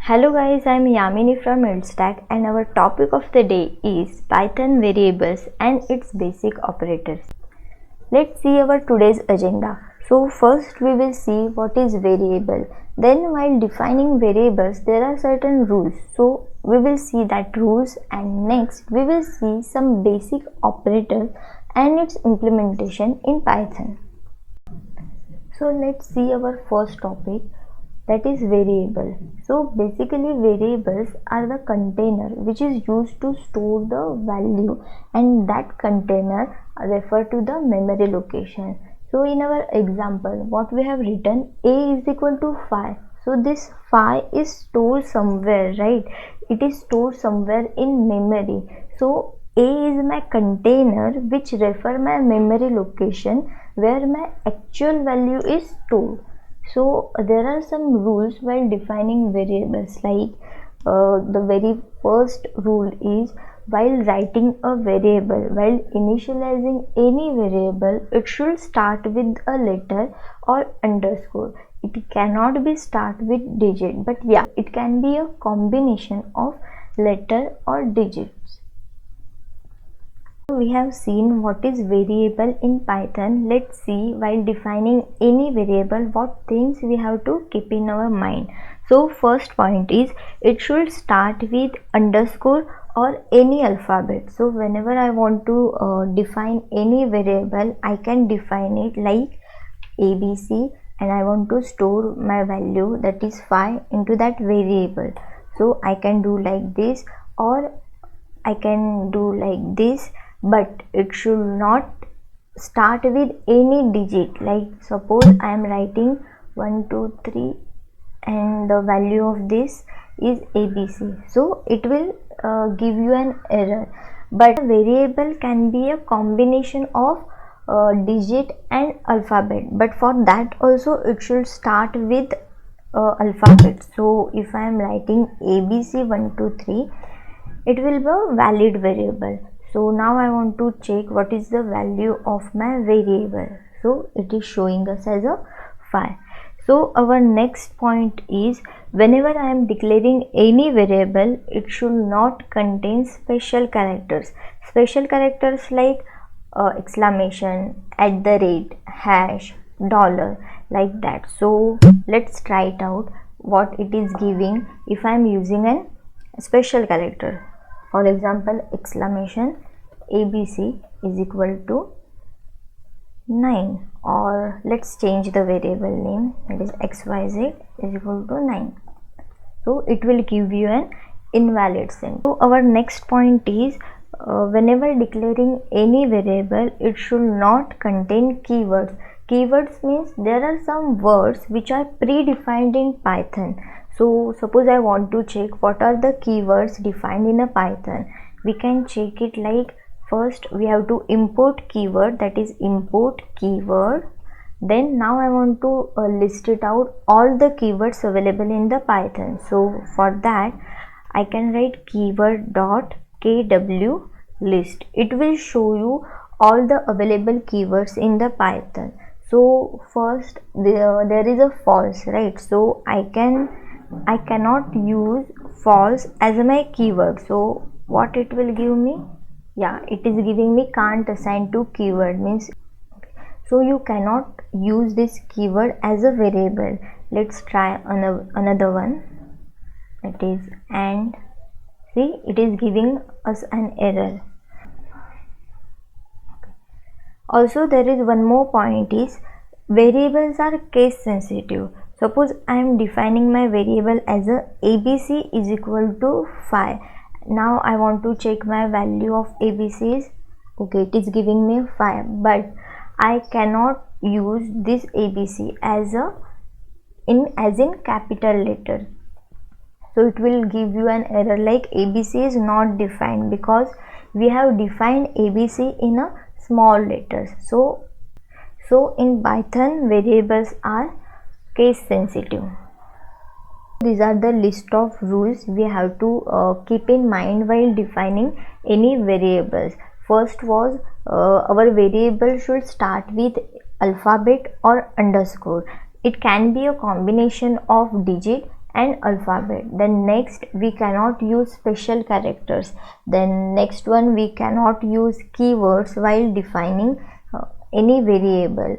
Hello guys, I am Yamini from EdStack and our topic of the day is Python variables and its basic operators. Let's see our today's agenda. So first we will see what is variable. Then while defining variables there are certain rules. So we will see that rules and next we will see some basic operators and its implementation in Python. So let's see our first topic, that is variable. So basically variables are the container which is used to store the value and that container refer to the memory location. So in our example what we have written, a is equal to 5. So this 5 is stored somewhere, right? It is stored somewhere in memory. So a is my container which refer my memory location where my actual value is stored. So there are some rules while defining variables, like the very first rule is while writing a variable, while initializing any variable, it should start with a letter or underscore. It cannot be start with digit, but yeah, it can be a combination of letter or digits. We have seen what is variable in Python. Let's see while defining any variable what things we have to keep in our mind. So first point is it should start with underscore or any alphabet. So whenever I want to define any variable, I can define it like ABC and I want to store my value, that is 5, into that variable. So I can do like this or I can do like this, but it should not start with any digit. Like suppose I am writing 1 2 3 and the value of this is ABC, so it will give you an error. But a variable can be a combination of digit and alphabet, but for that also it should start with alphabet. So if I am writing ABC 1 2 3, it will be a valid variable. So now I want to check what is the value of my variable. So it is showing us as a 5. So our next point is whenever I am declaring any variable, it should not contain special characters. Special characters like exclamation, at the rate, hash, dollar, like that. So let's try it out what it is giving if I am using an special character. For example, exclamation ABC is equal to 9, or let's change the variable name, that is xyz is equal to 9. So it will give you an invalid sentence. So our next point is whenever declaring any variable, it should not contain keywords. Keywords means there are some words which are predefined in Python. So suppose I want to check what are the keywords defined in a Python. We can check it like first we have to import keyword, that is import keyword. Then now I want to list it out all the keywords available in the Python. So for that I can write keyword dot kw list. It will show you all the available keywords in the Python. So first there is a false, right? So I cannot use false as my keyword. So what it will give me? Yeah, it is giving me can't assign to keyword, means so you cannot use this keyword as a variable. Let's try another one, that is and. See, it is giving us an error. Also there is one more point is variables are case sensitive. Suppose I am defining my variable as a ABC is equal to 5. Now I want to check my value of ABC is, okay, it is giving me 5, but I cannot use this ABC as in capital letter. So it will give you an error like ABC is not defined because we have defined ABC in a small letters. So in Python variables are case sensitive. These are the list of rules we have to keep in mind while defining any variables. First was our variable should start with alphabet or underscore. It can be a combination of digit and alphabet. Then next we cannot use special characters. Then next one, we cannot use keywords while defining any variable.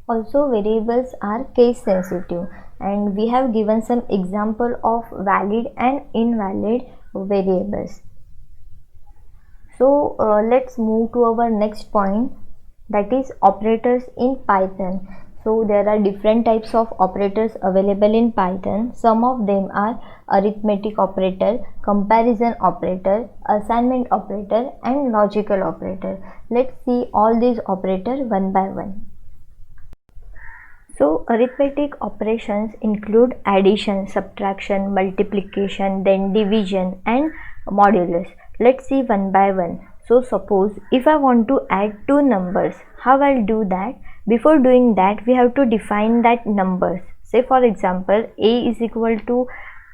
Also, variables are case sensitive, and we have given some example of valid and invalid variables. So let's move to our next point, that is operators in Python. So there are different types of operators available in Python. Some of them are arithmetic operator, comparison operator, assignment operator, and logical operator. Let's see all these operators one by one. So arithmetic operations include addition, subtraction, multiplication, then division and modulus. Let's see one by one. So suppose if I want to add two numbers, how I'll do that? Before doing that, we have to define that numbers. Say for example, a is equal to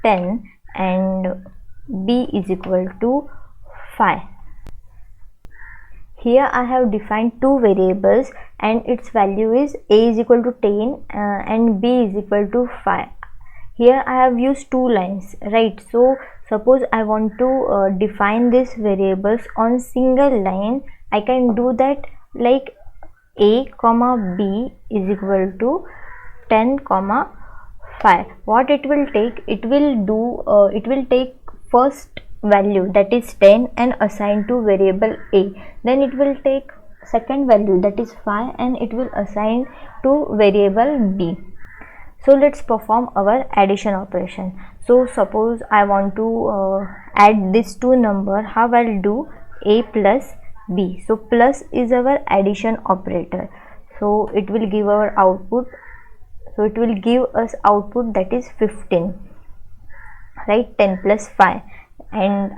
10 and b is equal to 5. Here I have defined two variables and its value is a is equal to 10 and b is equal to 5. Here I have used two lines, right? So suppose I want to define these variables on single line, I can do that like a comma b is equal to 10 comma 5. What it will take? It will take first value, that is 10, and assign to variable a. Then it will take second value, that is 5, and it will assign to variable b. So let's perform our addition operation. So suppose I want to add these two number, how I'll do? A plus b. So plus is our addition operator. So it will give our output. So it will give us output, that is 15, right? 10 plus 5. And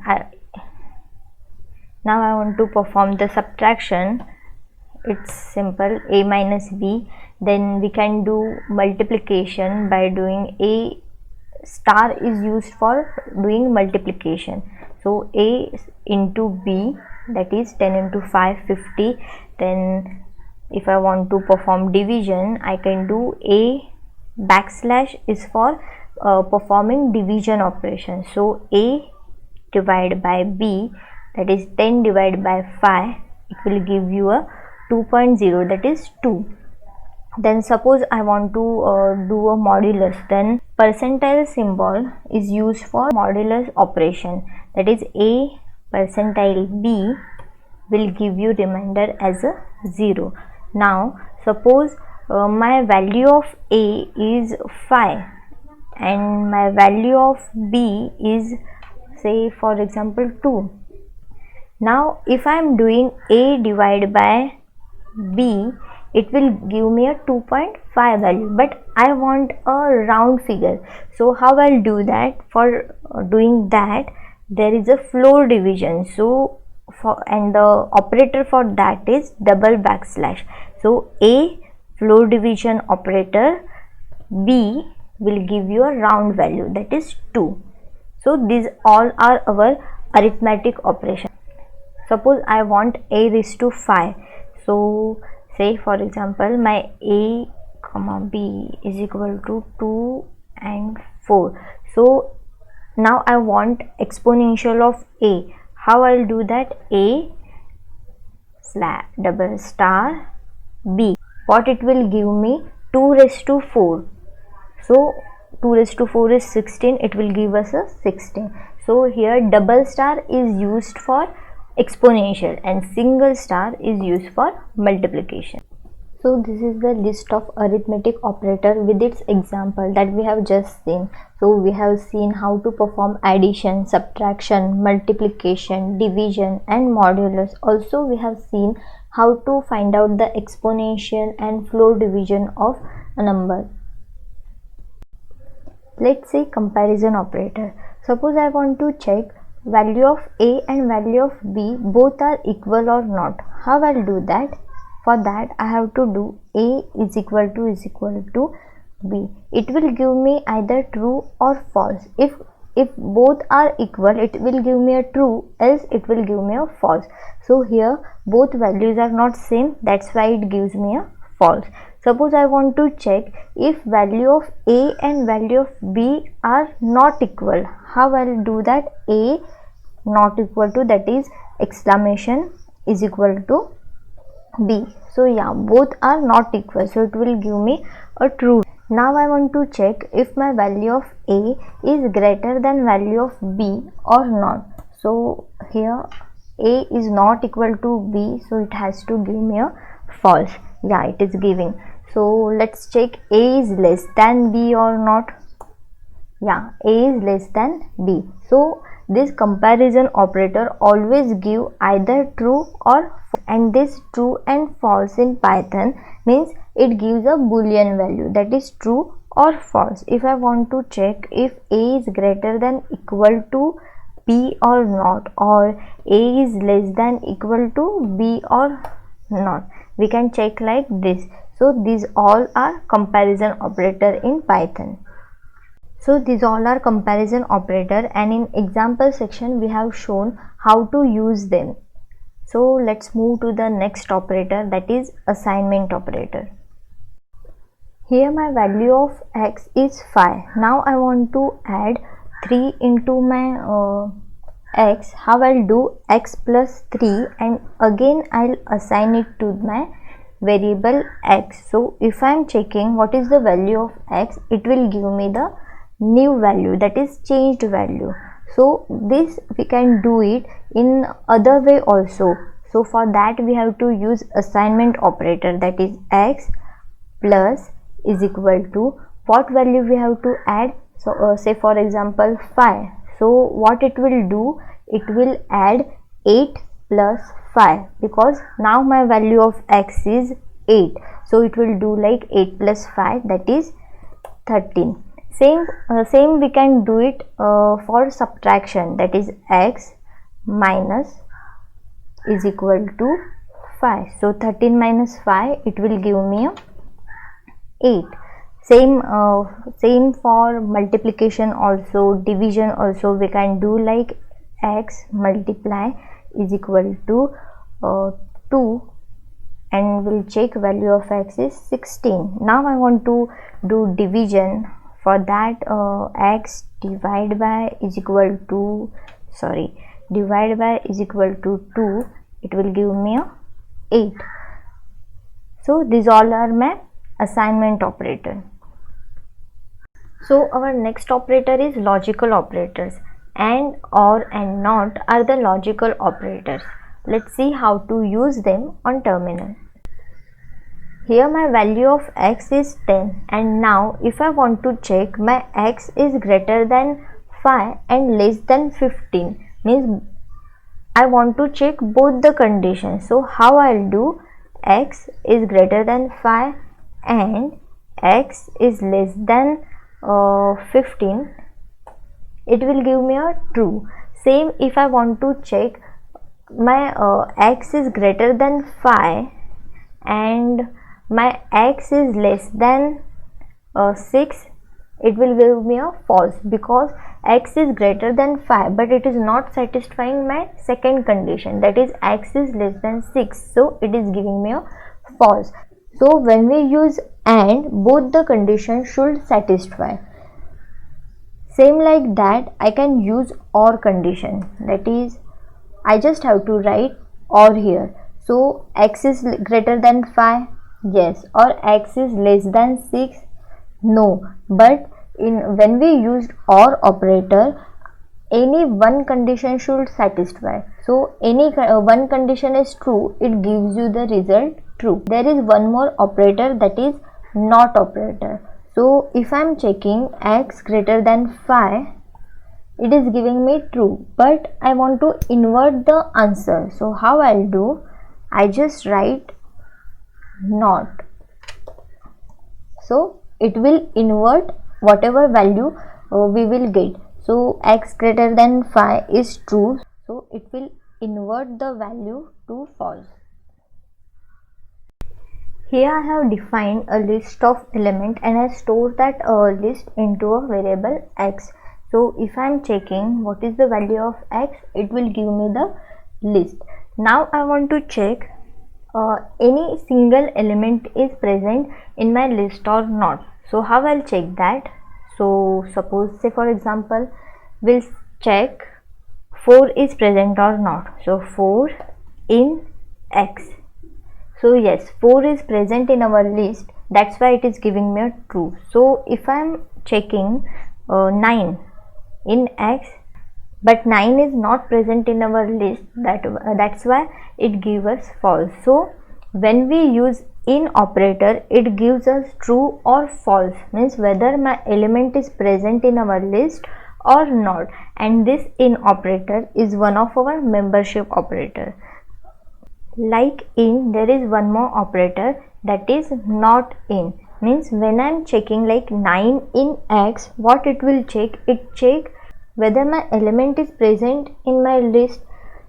now I want to perform the subtraction. It's simple, a minus b. Then we can do multiplication by doing a star is used for doing multiplication. So a into b, that is 10 into 5, 50. Then if I want to perform division, I can do a backslash is for performing division operation. So a divided by b, that is 10 divided by 5, it will give you a 2.0, that is 2. Then suppose I want to do a modulus, then percentile symbol is used for modulus operation, that is a percentile b will give you remainder as a 0. Now suppose my value of a is 5 and my value of b is, say for example, 2. Now if I am doing a divided by b, it will give me a 2.5 value, but I want a round figure. So how I'll do that? For doing that, there is a floor division. So and the operator for that is double backslash. So a floor division operator, b will give you a round value, that is 2. So these all are our arithmetic operations. Suppose I want a raised to 5. So say for example, my a comma b is equal to 2 and 4. So now I want exponential of a. How I'll do that? A slash double star b. What it will give me? 2 raised to 4. So 2 raised to 4 is 16. It will give us a 16. So here double star is used for exponential and single star is used for multiplication. So this is the list of arithmetic operator with its example that we have just seen. So we have seen how to perform addition, subtraction, multiplication, division and modulus. Also we have seen how to find out the exponential and floor division of a number. Let's say comparison operator. Suppose I want to check value of a and value of b both are equal or not. How I'll do that? For that I have to do a is equal to b. It will give me either true or false. If both are equal, it will give me a true, else it will give me a false. So here both values are not same, that's why it gives me a false. Suppose I want to check if value of A and value of B are not equal. How I'll do that? A not equal to, that is exclamation is equal to B. So yeah, both are not equal, so it will give me a true. Now I want to check if my value of A is greater than value of B or not. So here A is not equal to B, so it has to give me a false. Yeah, it is giving. So let's check A is less than B or not. Yeah, A is less than B. So this comparison operator always give either true or false, and this true and false in Python means it gives a boolean value, that is true or false. If I want to check if A is greater than equal to B or not, or A is less than equal to B or not, we can check like this. So these all are comparison operator in Python. So these all are comparison operator, and in example section we have shown how to use them. So let's move to the next operator, that is assignment operator. Here my value of x is 5. Now I want to add 3 into my x. How I'll do? X plus 3, and again I'll assign it to my variable x. So if I'm checking what is the value of x, it will give me the new value, that is changed value. So this we can do it in other way also. So for that we have to use assignment operator, that is x plus is equal to what value we have to add. So say for example 5. So what it will do, it will add 8 plus 5, because now my value of x is 8. So it will do like 8 plus 5, that is 13. Same we can do it for subtraction, that is x minus is equal to 5. So 13 minus 5, it will give me 8. Same for multiplication also, division also we can do like x multiply is equal to 2, and we'll check value of x is 16. Now I want to do division. For that x divide by is equal to, divide by is equal to 2, it will give me 8. So these all are my assignment operator. So our next operator is logical operators. And, or, and not are the logical operators. Let's see how to use them on terminal. Here my value of x is 10, and now if I want to check my x is greater than 5 and less than 15, means I want to check both the conditions. So how I'll do? X is greater than 5 and x is less than 15, it will give me a true. Same if I want to check my x is greater than 5 and my x is less than 6, it will give me a false, because x is greater than 5 but it is not satisfying my second condition, that is x is less than 6, so it is giving me a false. So when we use and, both the conditions should satisfy. Same like that I can use or condition, that is I just have to write or here. So x is greater than 5, yes, or x is less than 6, no. But when we used or operator, any one condition should satisfy. So any one condition is true, it gives you the result true. There is one more operator, that is not operator. So if I am checking x greater than 5, it is giving me true, but I want to invert the answer. So how I'll do? I just write not. So it will invert whatever value we will get. So x greater than 5 is true, so it will invert the value to false. Here I have defined a list of elements and I store that list into a variable x. So if I am checking what is the value of x, it will give me the list. Now I want to check any single element is present in my list or not. So how I'll check that? So suppose, say for example, we'll check 4 is present or not. So 4 in X. So yes, 4 is present in our list, that's why it is giving me a true. So if I am checking 9 in X, but 9 is not present in our list, that's why it gives us false. So when we use in operator, it gives us true or false, means whether my element is present in our list or not. And this in operator is one of our membership operator. Like in, there is one more operator, that is not in, means when I'm checking like 9 in X, what it will check? It check whether my element is present in my list.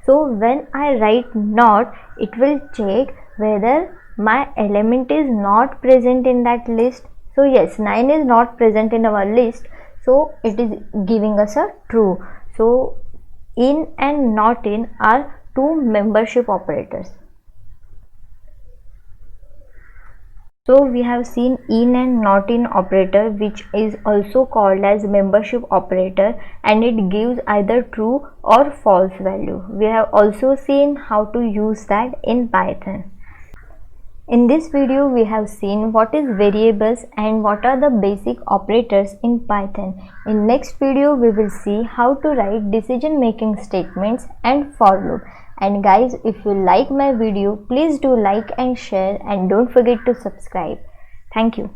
So when I write not, it will check whether my element is not present in that list. So yes, 9 is not present in our list, so it is giving us a true. So in and not in are two membership operators. So we have seen in and not in operator, which is also called as membership operator, and it gives either true or false value. We have also seen how to use that in Python. In this video, we have seen what is variables and what are the basic operators in Python. In next video, we will see how to write decision making statements and for loop. And guys, if you like my video, please do like and share, and don't forget to subscribe. Thank you.